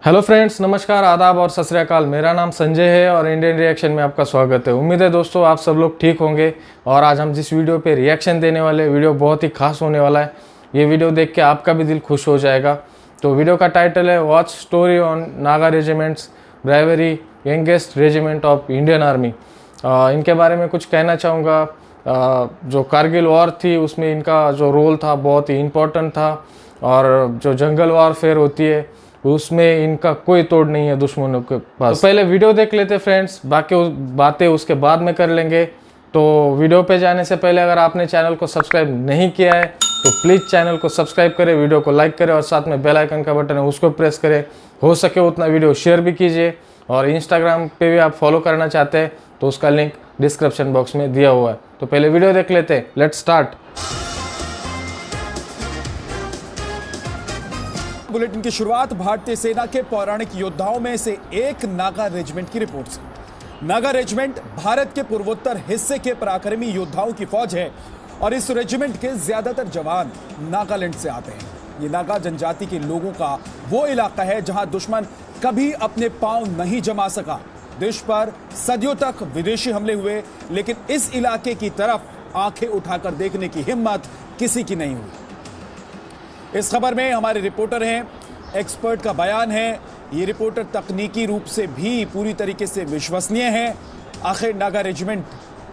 Hello friends, नमस्कार, आदाब और सत श्री अकाल। मेरा नाम संजय है और इंडियन रिएक्शन में आपका स्वागत है। उम्मीद है दोस्तों आप सब लोग ठीक होंगे। और आज हम जिस वीडियो पे रिएक्शन देने वाले, वीडियो बहुत ही खास होने वाला है। ये वीडियो देख के आपका भी दिल खुश हो जाएगा। तो वीडियो का टाइटल है watch story on Naga regiments bravery youngest regiment of Indian army. इनके बारे में कुछ कहना चाहूँगा। जो कारगिल वॉर थी उसमें इनका जो रोल था बहुत ही इम्पोर्टेंट था। और जो जंगल वॉरफेयर होती है उसमें इनका कोई तोड़ नहीं है दुश्मनों के पास। तो पहले वीडियो देख लेते फ्रेंड्स, बाकी बातें उसके बाद में कर लेंगे। तो वीडियो पे जाने से पहले अगर आपने चैनल को सब्सक्राइब नहीं किया है तो प्लीज़ चैनल को सब्सक्राइब करें, वीडियो को लाइक करें और साथ में बेल आइकन का बटन है उसको प्रेस करें। हो सके उतना वीडियो शेयर भी कीजिए। और इंस्टाग्राम पे भी आप फॉलो करना चाहते हैं तो उसका लिंक डिस्क्रिप्शन बॉक्स में दिया हुआ है। तो पहले वीडियो देख लेते हैं, लेट्स स्टार्ट। बुलेटिन की शुरुआत भारतीय सेना के पौराणिक योद्धाओं में से एक नागा रेजिमेंट की रिपोर्ट से। नागा रेजिमेंट भारत के पूर्वोत्तर हिस्से के पराक्रमी योद्धाओं की फौज है और इस रेजिमेंट के ज्यादातर जवान नागालैंड से आते हैं। ये नागा जनजाति के लोगों का वो इलाका है जहां दुश्मन कभी अपने पांव नहीं जमा सका। देश पर सदियों तक विदेशी हमले हुए, लेकिन इस इलाके की तरफ आंखें उठाकर देखने की हिम्मत किसी की नहीं हुई। इस खबर में हमारे रिपोर्टर हैं, एक्सपर्ट का बयान है। ये रिपोर्टर तकनीकी रूप से भी पूरी तरीके से विश्वसनीय है। आखिर नागा रेजिमेंट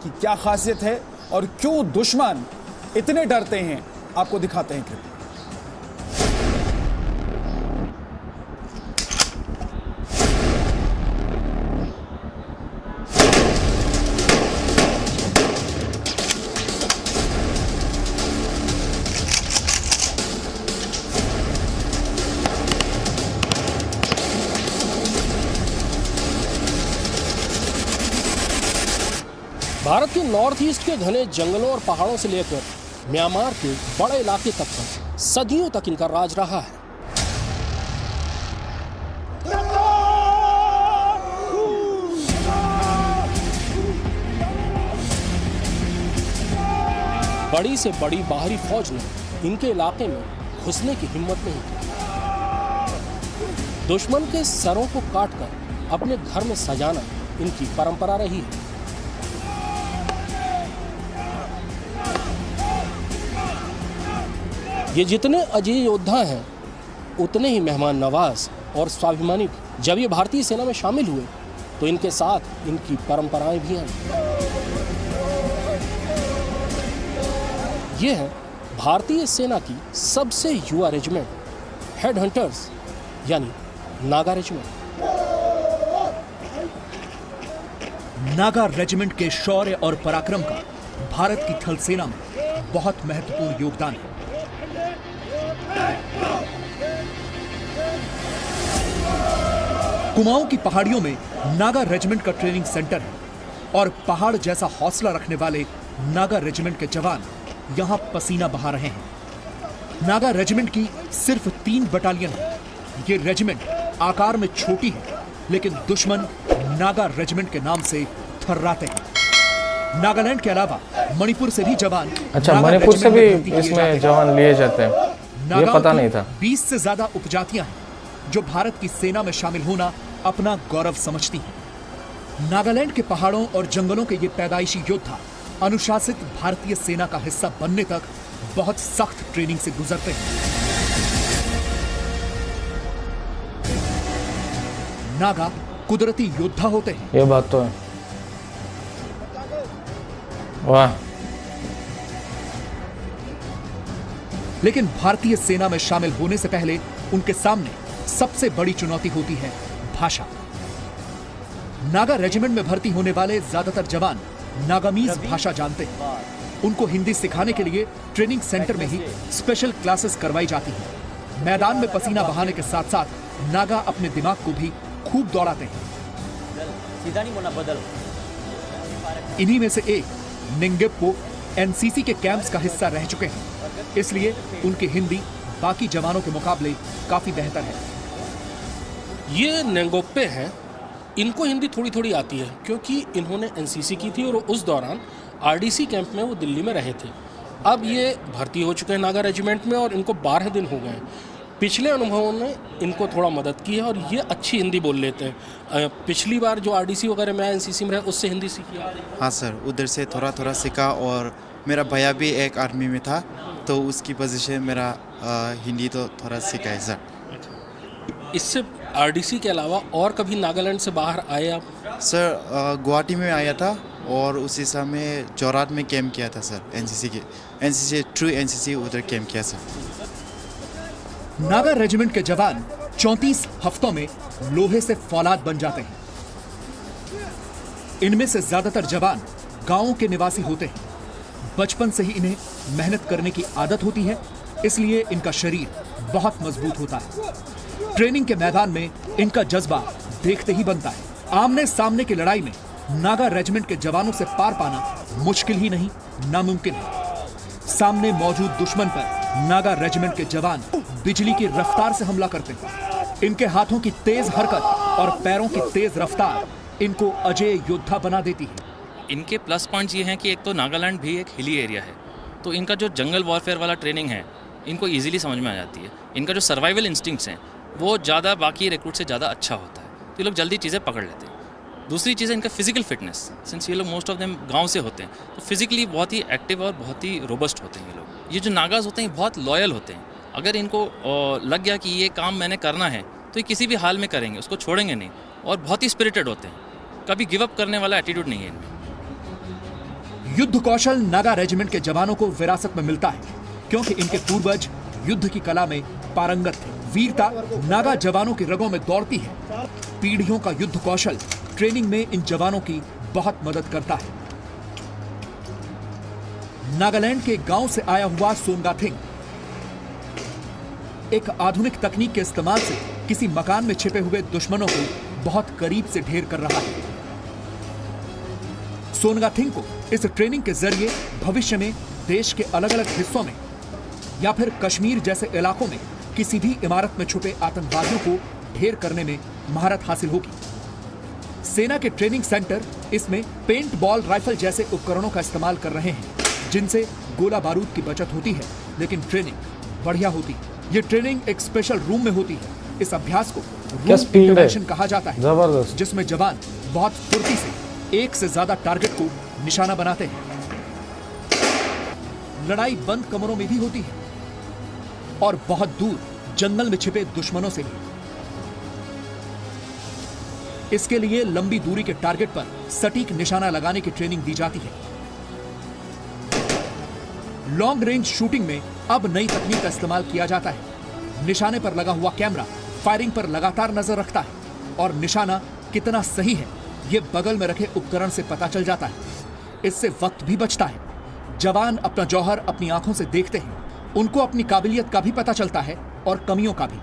की क्या खासियत है और क्यों दुश्मन इतने डरते हैं, आपको दिखाते हैं क्लिप। भारत के नॉर्थ ईस्ट के घने जंगलों और पहाड़ों से लेकर म्यांमार के बड़े इलाके तक पर सदियों तक इनका राज रहा है। बड़ी से बड़ी बाहरी फौज ने इनके इलाके में घुसने की हिम्मत नहीं की। दुश्मन के सरों को काटकर अपने घर में सजाना इनकी परंपरा रही है। ये जितने अजय योद्धा हैं उतने ही मेहमान नवाज और स्वाभिमानी। जब ये भारतीय सेना में शामिल हुए तो इनके साथ इनकी परंपराएं भी हैं। ये है भारतीय सेना की सबसे युवा रेजिमेंट, हेड हंटर्स यानी नागा रेजिमेंट। नागा रेजिमेंट के शौर्य और पराक्रम का भारत की थल सेना में बहुत महत्वपूर्ण योगदान है। कुमाऊं की पहाड़ियों में नागा रेजिमेंट का ट्रेनिंग सेंटर है और पहाड़ जैसा हौसला रखने वाले नागा रेजिमेंट के जवान यहां पसीना बहा रहे हैं। नागा रेजिमेंट की सिर्फ 3 बटालियन है। ये रेजिमेंट आकार में छोटी है, लेकिन दुश्मन नागा रेजिमेंट के नाम से थर्राते हैं। नागालैंड के अलावा मणिपुर से भी जवान, मणिपुर से भी इसमें जवान लिए जाते हैं, ये पता नहीं था। 20 से ज्यादा उपजातियां हैं जो भारत की सेना में शामिल होना अपना गौरव समझती हैं। नागालैंड के पहाड़ों और जंगलों के ये पैदाइशी योद्धा अनुशासित भारतीय सेना का हिस्सा बनने तक बहुत सख्त ट्रेनिंग से गुजरते हैं। नागा कुदरती योद्धा होते हैं। ये बात तो है। वाह। लेकिन भारतीय सेना में शामिल होने से पहले उनके सामने सबसे बड़ी चुनौती होती है भाषा। नागा रेजिमेंट में भर्ती होने वाले ज्यादातर जवान नागामीज भाषा जानते हैं। उनको हिंदी सिखाने के लिए ट्रेनिंग सेंटर में ही स्पेशल क्लासेस करवाई जाती हैं। मैदान में पसीना बहाने के साथ साथ नागा अपने दिमाग को भी खूब दौड़ाते हैं। इन्हीं में से एक निंगेप्पो एनसीसी के कैंप्स का हिस्सा रह चुके हैं, इसलिए उनकी हिंदी बाकी जवानों के मुकाबले काफी बेहतर है। ये नेंगोप्पे हैं, इनको हिंदी थोड़ी थोड़ी आती है क्योंकि इन्होंने एनसीसी की थी और उस दौरान आरडीसी कैंप में वो दिल्ली में रहे थे। अब ये भर्ती हो चुके हैं नागा रेजिमेंट में और इनको 12 दिन हो गए। पिछले अनुभवों ने इनको थोड़ा मदद की है और ये अच्छी हिंदी बोल लेते हैं। पिछली बार जो आरडीसी वगैरह में एनसीसी में रहे उससे हिंदी सीखी आपने? हाँ सर, उधर से थोड़ा थोड़ा सीखा और मेरा भैया भी एक आर्मी में था तो उसकी वजह से मेरा हिंदी तो थोड़ा सीखा है सर। इससे आरडीसी के अलावा और कभी नागालैंड से बाहर आए आप? सर गुवाहाटी में आया था और उसी समय जोरहाट में कैंप किया था सर, एनसीसी ट्रू एनसीसी उधर कैंप किया सर। नागा रेजिमेंट के जवान 34 हफ्तों में लोहे से फौलाद बन जाते हैं। इनमें से ज्यादातर जवान गांवों के निवासी होते हैं। बचपन से ही इन्हें मेहनत करने की आदत होती है, इसलिए इनका शरीर बहुत मजबूत होता है। ट्रेनिंग के मैदान में इनका जज्बा देखते ही बनता है। आमने सामने की लड़ाई में नागा रेजिमेंट के जवानों से पार पाना मुश्किल ही नहीं, नामुमकिन है। सामने मौजूद दुश्मन पर नागा रेजिमेंट के जवान बिजली की रफ्तार से हमला करते हैं। इनके हाथों की तेज हरकत और पैरों की तेज रफ्तार इनको अजय योद्धा बना देती है। इनके प्लस पॉइंट्स ये हैं कि एक तो नागालैंड भी एक हिली एरिया है, तो इनका जो जंगल वॉरफेयर वाला ट्रेनिंग है इनको इजीली समझ में आ जाती है। इनका जो सर्वाइवल इंस्टिंक्ट्स हैं वो ज़्यादा बाकी रिक्रूट से ज़्यादा अच्छा होता है, तो ये लोग जल्दी चीज़ें पकड़ लेते हैं। दूसरी चीज़ है इनका फिजिकल फिटनेस, सिंस ये लोग मोस्ट ऑफ देम गांव से होते हैं तो फिजिकली बहुत ही एक्टिव और बहुत ही रोबस्ट होते हैं ये लोग। ये जो नागाज होते हैं बहुत लॉयल होते हैं। अगर इनको लग गया कि ये काम मैंने करना है तो ये किसी भी हाल में करेंगे, उसको छोड़ेंगे नहीं, और बहुत ही स्पिरिटेड होते हैं। कभी गिव अप करने वाला एटीट्यूड नहीं है इनमें। युद्ध कौशल नागा रेजिमेंट के जवानों को विरासत में मिलता है, क्योंकि इनके पूर्वज युद्ध की कला में पारंगत थे। वीरता नागा जवानों की रगों में दौड़ती है। पीढ़ियों का युद्ध कौशल ट्रेनिंग में इन जवानों की बहुत मदद करता है। नागालैंड के गांव से आया हुआ सोनगाथिंग एक आधुनिक तकनीक के इस्तेमाल से किसी मकान में छिपे हुए दुश्मनों को बहुत करीब से ढेर कर रहा है। सोनगाथिंग को इस ट्रेनिंग के जरिए भविष्य में देश के अलग अलग हिस्सों में या फिर कश्मीर जैसे इलाकों में किसी भी इमारत में छुपे आतंकवादियों को ढेर करने में महारत हासिल होगी। सेना के ट्रेनिंग सेंटर इसमें पेंट बॉल राइफल जैसे उपकरणों का इस्तेमाल कर रहे हैं, जिनसे गोला बारूद की बचत होती है, लेकिन ट्रेनिंग बढ़िया होती है। ये ट्रेनिंग एक स्पेशल रूम में होती है। इस अभ्यास को रूम इंटरवेंशन कहा जाता है, जबरदस्त, जिसमें जवान बहुत फुर्ती से एक से ज्यादा टारगेट को निशाना बनाते हैं। लड़ाई बंद कमरों में भी होती है और बहुत दूर जंगल में छिपे दुश्मनों से भी। इसके लिए लंबी दूरी के टारगेट पर सटीक निशाना लगाने की ट्रेनिंग दी जाती है। लॉन्ग रेंज शूटिंग में अब नई तकनीक का इस्तेमाल किया जाता है। निशाने पर लगा हुआ कैमरा फायरिंग पर लगातार नजर रखता है और निशाना कितना सही है यह बगल में रखे उपकरण से पता चल जाता है। इससे वक्त भी बचता है। जवान अपना जौहर अपनी आंखों से देखते हैं। उनको अपनी काबिलियत का भी पता चलता है और कमियों का भी।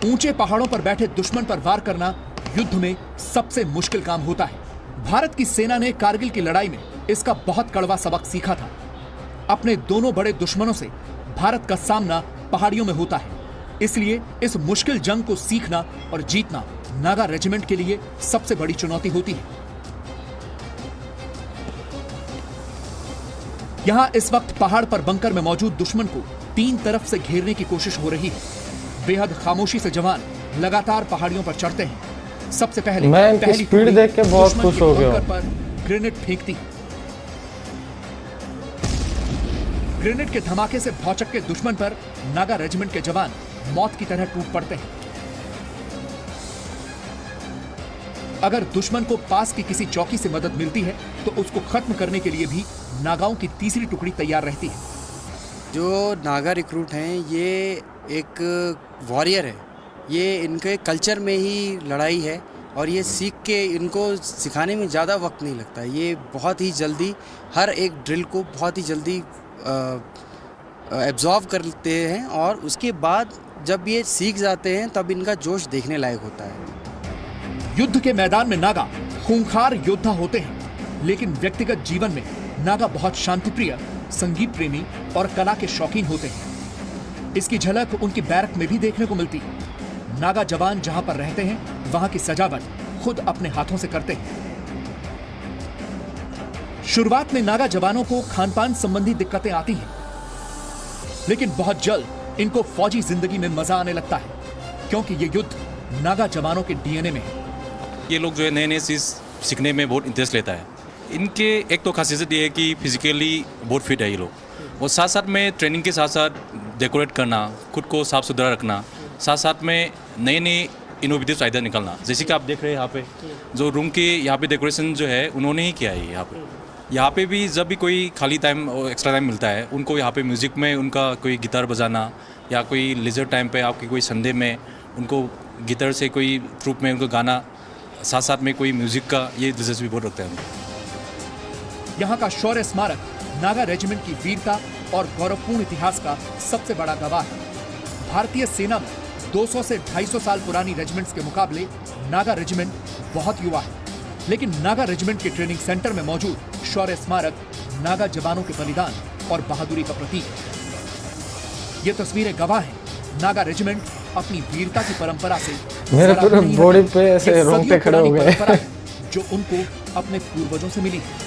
ऊंचे पहाड़ों पर बैठे दुश्मन पर वार करना युद्ध में सबसे मुश्किल काम होता है। भारत की सेना ने कारगिल की लड़ाई में इसका बहुत कड़वा सबक सीखा था। अपने दोनों बड़े दुश्मनों से भारत का सामना पहाड़ियों में होता है, इसलिए इस मुश्किल जंग को सीखना और जीतना नागा रेजिमेंट के लिए सबसे बड़ी चुनौती होती है। यहां इस वक्त पहाड़ पर बंकर में मौजूद दुश्मन को तीन तरफ से घेरने की कोशिश हो रही है। बेहद खामोशी से जवान लगातार पहाड़ियों पर चढ़ते हैं। सबसे पहले मैं इनकी स्पीड देख के बहुत खुश हो गया। पर ग्रेनेड फेंकती है। ग्रेनेड के धमाके से भौचक के दुश्मन पर नागा रेजिमेंट के जवान मौत की तरह टूट पड़ते हैं। अगर दुश्मन को पास की किसी चौकी से मदद मिलती है तो उसको खत्म करने के लिए भी नागाओं की तीसरी टुकड़ी तैयार रहती है। जो नागा रिक्रूट हैं ये एक वॉरियर है। ये इनके कल्चर में ही लड़ाई है और ये सीख के इनको सिखाने में ज़्यादा वक्त नहीं लगता। ये बहुत ही जल्दी हर एक ड्रिल को बहुत ही जल्दी एब्जॉर्व करते हैं और उसके बाद जब ये सीख जाते हैं तब इनका जोश देखने लायक होता है। युद्ध के मैदान में नागा खूंखार योद्धा होते हैं, लेकिन व्यक्तिगत जीवन में नागा बहुत शांतिप्रिय, संगीत प्रेमी और कला के शौकीन होते हैं। इसकी झलक उनकी बैरक में भी देखने को मिलती है। नागा जवान जहां पर रहते हैं वहां की सजावट खुद अपने हाथों से करते हैं। शुरुआत में नागा जवानों को खानपान संबंधी दिक्कतें आती हैं, लेकिन बहुत जल्द इनको फौजी जिंदगी में मजा आने लगता है क्योंकि ये युद्ध नागा जवानों के डीएनए में है। ये लोग जो है नए नए चीज़ सीखने में बहुत इंटरेस्ट लेता है। इनके एक तो खासियत ये है कि फिजिकली बहुत फिट है ये लोग, और साथ साथ में ट्रेनिंग के साथ साथ डेकोरेट करना, खुद को साफ़ सुथरा रखना, साथ साथ में नए नए इनोवेटिव आइडिया निकलना। जैसे कि आप देख रहे हैं यहाँ पे जो रूम के यहाँ पे डेकोरेशन जो है उन्होंने ही किया है। यहाँ पे भी जब भी कोई खाली टाइम और एक्स्ट्रा टाइम मिलता है उनको यहाँ पे म्यूज़िक में उनका कोई गिटार बजाना, या कोई लेजर टाइम पे आपकी कोई संडे में उनको गिटार से कोई ट्रूप में उनको गाना, साथ साथ में कोई म्यूज़िक का, ये दिलचस्पी बहुत रखते हैं। यहाँ का शौर्य स्मारक नागा रेजिमेंट की वीरता और गौरवपूर्ण इतिहास का सबसे बड़ा गवाह है। भारतीय सेना में 200 से 250 साल पुरानी रेजिमेंट्स के मुकाबले नागा रेजिमेंट बहुत युवा है, लेकिन नागा रेजिमेंट के ट्रेनिंग सेंटर में मौजूद शौर्य स्मारक नागा जवानों के बलिदान और बहादुरी का प्रतीक है। ये तस्वीरें गवाह हैं नागा रेजिमेंट अपनी वीरता की परंपरा से मेरे जरा पूरे नहीं बॉडी हटी। पे ऐसे ये रोंगटे सदियों खड़े हो पुरानी गए। परंपरा है जो उनको अपने पूर्वजों से मिली है।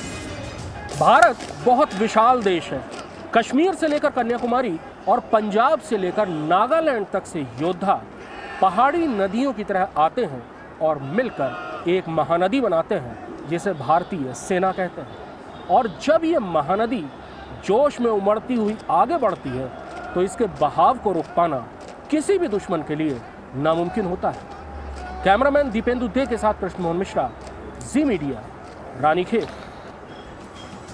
भारत बहुत विशाल देश है। कश्मीर से लेकर कन्याकुमारी और पंजाब से लेकर नागालैंड तक से योद्धा पहाड़ी नदियों की तरह आते हैं और मिलकर एक महानदी बनाते हैं जिसे भारतीय सेना कहते हैं। और जब ये महानदी जोश में उमड़ती हुई आगे बढ़ती है तो इसके बहाव को रोक पाना किसी भी दुश्मन के लिए नामुमकिन होता है। कैमरामैन दीपेंदु दे के साथ कृष्ण मोहन मिश्रा, जी मीडिया, रानीखेत।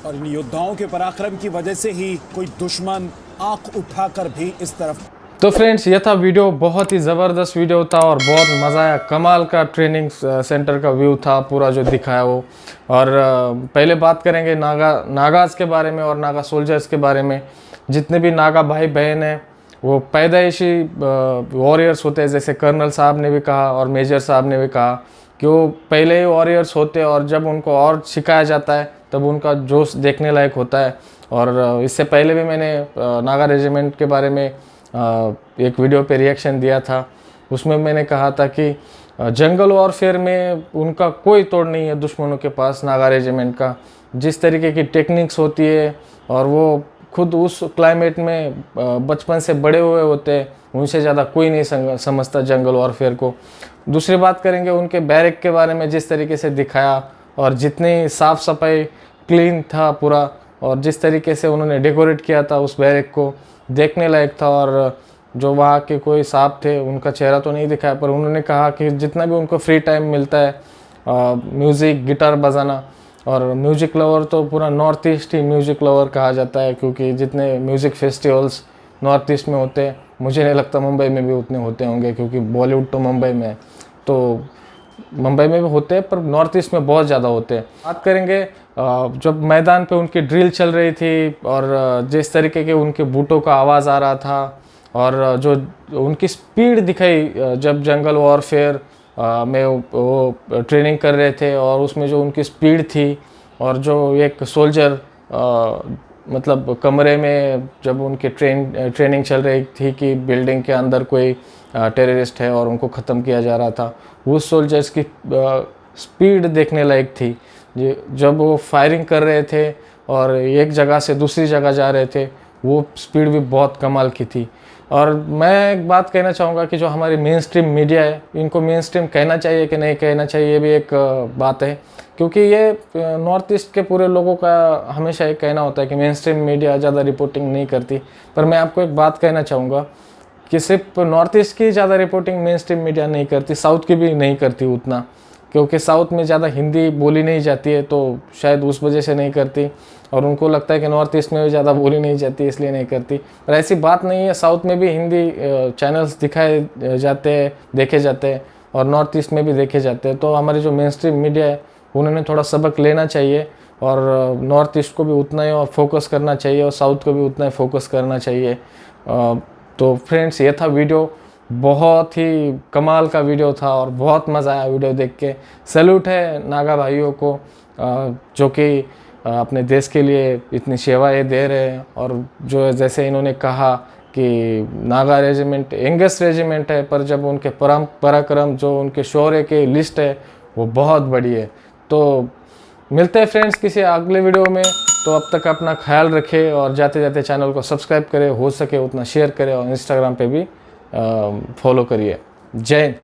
और इन योद्धाओं के पराक्रम की वजह से ही कोई दुश्मन आंख उठाकर भी इस तरफ। तो फ्रेंड्स, ये था वीडियो, बहुत ही ज़बरदस्त वीडियो था और बहुत मज़ा आया। कमाल का ट्रेनिंग सेंटर का व्यू था पूरा जो दिखाया वो। और पहले बात करेंगे नागाज़ के बारे में और नागा सोल्जर्स के बारे में। जितने भी नागा भाई बहन हैं वो पैदाइशी वॉरियर्स होते हैं, जैसे कर्नल साहब ने भी कहा और मेजर साहब ने भी कहा कि वो पहले ही वॉरियर्स होते हैं और जब उनको और सिखाया जाता है तब उनका जोश देखने लायक होता है। और इससे पहले भी मैंने नागा रेजिमेंट के बारे में एक वीडियो पे रिएक्शन दिया था। उसमें मैंने कहा था कि जंगल वॉरफेयर में उनका कोई तोड़ नहीं है दुश्मनों के पास नागा रेजिमेंट का। जिस तरीके की टेक्निक्स होती है और वो खुद उस क्लाइमेट में बचपन से बड़े हुए होते हैं, उनसे ज़्यादा कोई नहीं समझता जंगल वॉरफेयर को। दूसरी बात करेंगे उनके बैरक के बारे में, जिस तरीके से दिखाया और जितनी साफ़ सफाई क्लीन था पूरा, और जिस तरीके से उन्होंने डेकोरेट किया था उस बैरक को, देखने लायक था। और जो वहाँ के कोई साहब थे उनका चेहरा तो नहीं दिखाया, पर उन्होंने कहा कि जितना भी उनको फ्री टाइम मिलता है म्यूज़िक, गिटार बजाना। और म्यूज़िक लवर तो पूरा नॉर्थ ईस्ट ही म्यूज़िक लवर कहा जाता है, क्योंकि जितने म्यूज़िक फेस्टिवल्स नॉर्थ ईस्ट में होते हैं, मुझे नहीं लगता मुंबई में भी उतने होते होंगे, क्योंकि बॉलीवुड तो मुंबई में है, तो मुंबई में भी होते हैं पर नॉर्थ ईस्ट में बहुत ज़्यादा होते हैं। बात करेंगे जब मैदान पे उनकी ड्रिल चल रही थी और जिस तरीके के उनके बूटों का आवाज़ आ रहा था और जो उनकी स्पीड दिखाई जब जंगल वॉरफेयर में वो ट्रेनिंग कर रहे थे, और उसमें जो उनकी स्पीड थी और जो एक सोल्जर मतलब कमरे में जब उनकी ट्रेनिंग चल रही थी कि बिल्डिंग के अंदर कोई टेररिस्ट है और उनको ख़त्म किया जा रहा था, वो सोल्जर्स की स्पीड देखने लायक थी। जब वो फायरिंग कर रहे थे और एक जगह से दूसरी जगह जा रहे थे, वो स्पीड भी बहुत कमाल की थी। और मैं एक बात कहना चाहूँगा कि जो हमारी मेन स्ट्रीम मीडिया है, इनको मेन स्ट्रीम कहना चाहिए कि नहीं कहना चाहिए, ये भी एक बात है, क्योंकि ये नॉर्थ ईस्ट के पूरे लोगों का हमेशा ये कहना होता है कि मेन स्ट्रीम मीडिया ज़्यादा रिपोर्टिंग नहीं करती। पर मैं आपको एक बात कहना चाहूँगा कि सिर्फ नॉर्थ ईस्ट की ज़्यादा रिपोर्टिंग मेन स्ट्रीम मीडिया नहीं करती, साउथ की भी नहीं करती उतना, क्योंकि साउथ में ज़्यादा हिंदी बोली नहीं जाती है, तो शायद उस वजह से नहीं करती। और उनको लगता है कि नॉर्थ ईस्ट में भी ज़्यादा बोली नहीं जाती, इसलिए नहीं करती। पर ऐसी बात नहीं है, साउथ में भी हिंदी चैनल्स दिखाए जाते हैं, देखे जाते हैं, और नॉर्थ ईस्ट में भी देखे जाते हैं। तो हमारी जो मेन स्ट्रीम मीडिया है उन्होंने थोड़ा सबक लेना चाहिए और नॉर्थ ईस्ट को भी उतना ही फोकस करना चाहिए और साउथ को भी उतना ही फोकस करना चाहिए। तो फ्रेंड्स, ये था वीडियो, बहुत ही कमाल का वीडियो था और बहुत मज़ा आया वीडियो देख के। सैल्यूट है नागा भाइयों को जो कि अपने देश के लिए इतनी सेवाएं दे रहे हैं। और जो जैसे इन्होंने कहा कि नागा रेजिमेंट यंगेस्ट रेजिमेंट है, पर जब उनके पराक्रम जो उनके शौर्य की लिस्ट है वो बहुत बड़ी है। तो मिलते हैं फ्रेंड्स किसी अगले वीडियो में, तो अब तक अपना ख्याल रखें और जाते जाते चैनल को सब्सक्राइब करें, हो सके उतना शेयर करें और इंस्टाग्राम पे भी फॉलो करिए। जय हिंद।